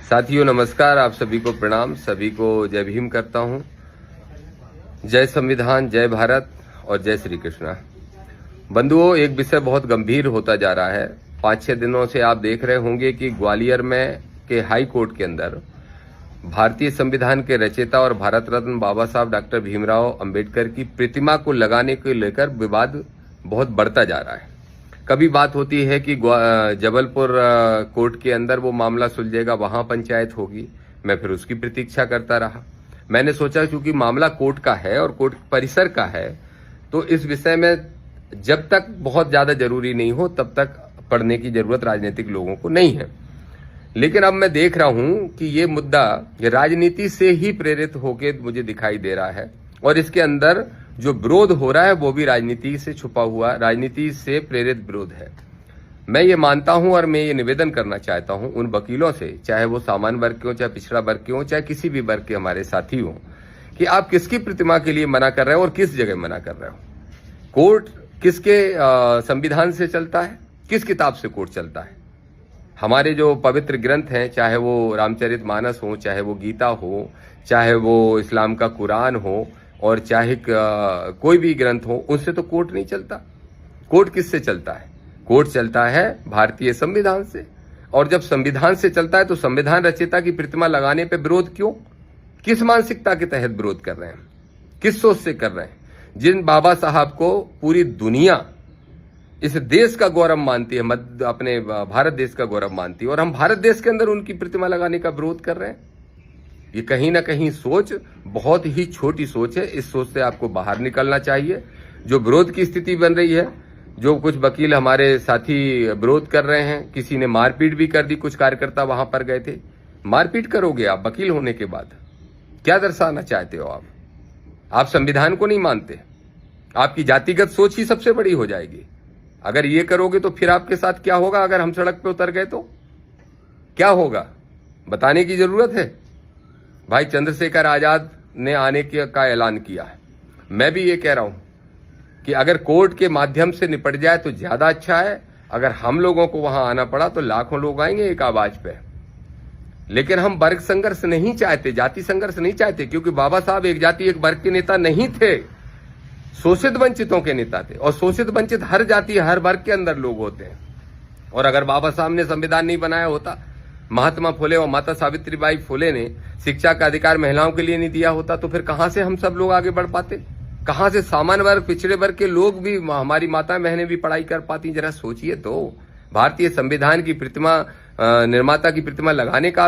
साथियों नमस्कार, आप सभी को प्रणाम, सभी को जय भीम करता हूं। जय संविधान, जय भारत और जय श्री कृष्णा। बंधुओं, एक विषय बहुत गंभीर होता जा रहा है। 5-6 दिनों से आप देख रहे होंगे कि ग्वालियर में के हाई कोर्ट के अंदर भारतीय संविधान के रचयिता और भारत रत्न बाबा साहब डॉक्टर भीमराव अंबेडकर की प्रतिमा को लगाने को लेकर विवाद बहुत बढ़ता जा रहा है। कभी बात होती है कि जबलपुर कोर्ट के अंदर वो मामला सुलझेगा, वहां पंचायत होगी। मैं फिर उसकी प्रतीक्षा करता रहा। मैंने सोचा क्योंकि मामला कोर्ट का है और कोर्ट परिसर का है, तो इस विषय में जब तक बहुत ज्यादा जरूरी नहीं हो तब तक पढ़ने की जरूरत राजनीतिक लोगों को नहीं है। लेकिन अब मैं देख रहा हूं कि ये मुद्दा राजनीति से ही प्रेरित होकर मुझे दिखाई दे रहा है और इसके अंदर जो विरोध हो रहा है वो भी राजनीति से छुपा हुआ, राजनीति से प्रेरित विरोध है। मैं ये मानता हूं और मैं ये निवेदन करना चाहता हूं उन वकीलों से, चाहे वो सामान्य वर्ग के हो, चाहे पिछड़ा वर्ग के हो, चाहे किसी भी वर्ग के हमारे साथी हो, कि आप किसकी प्रतिमा के लिए मना कर रहे हो और किस जगह मना कर रहे हो। कोर्ट किसके संविधान से चलता है, किस किताब से कोर्ट चलता है। हमारे जो पवित्र ग्रंथ हैं, चाहे वो रामचरितमानस हो, चाहे वो गीता हो, चाहे वो इस्लाम का कुरान हो और चाहे कोई भी ग्रंथ हो, उनसे तो कोर्ट नहीं चलता। कोर्ट किससे चलता है? कोर्ट चलता है भारतीय संविधान से। और जब संविधान से चलता है तो संविधान रचयिता की प्रतिमा लगाने पे विरोध क्यों? किस मानसिकता के तहत विरोध कर रहे हैं, किस सोच से कर रहे हैं? जिन बाबा साहब को पूरी दुनिया इस देश का गौरव मानती है, अपने भारत देश का गौरव मानती है, और हम भारत देश के अंदर उनकी प्रतिमा लगाने का विरोध कर रहे हैं। ये कहीं ना कहीं सोच बहुत ही छोटी सोच है। इस सोच से आपको बाहर निकलना चाहिए। जो विरोध की स्थिति बन रही है, जो कुछ वकील हमारे साथी विरोध कर रहे हैं, किसी ने मारपीट भी कर दी, कुछ कार्यकर्ता वहां पर गए थे। मारपीट करोगे आप वकील होने के बाद? क्या दर्शाना चाहते हो आप? आप संविधान को नहीं मानते। आपकी जातिगत सोच ही सबसे बड़ी हो जाएगी। अगर ये करोगे तो फिर आपके साथ क्या होगा? अगर हम सड़क पे उतर गए तो क्या होगा? बताने की जरूरत है। भाई चंद्रशेखर आजाद ने आने का ऐलान किया है। मैं भी ये कह रहा हूं कि अगर कोर्ट के माध्यम से निपट जाए तो ज्यादा अच्छा है। अगर हम लोगों को वहां आना पड़ा तो लाखों लोग आएंगे एक आवाज पे। लेकिन हम वर्ग संघर्ष नहीं चाहते, जाति संघर्ष नहीं चाहते, क्योंकि बाबा साहब एक जाति एक वर्ग के नेता नहीं थे, शोषित वंचितों के नेता थे। और शोषित वंचित हर जाति हर वर्ग के अंदर लोग होते हैं। और अगर बाबा साहब ने संविधान नहीं बनाया होता, महात्मा फुले और माता सावित्रीबाई फुले ने शिक्षा का अधिकार महिलाओं के लिए नहीं दिया होता, तो फिर कहां से हम सब लोग आगे बढ़ पाते? कहां से सामान्य वर्ग, पिछड़े वर्ग के लोग भी, हमारी माता बहनें भी पढ़ाई कर पाती? जरा सोचिए तो। भारतीय संविधान की प्रतिमा, निर्माता की प्रतिमा लगाने का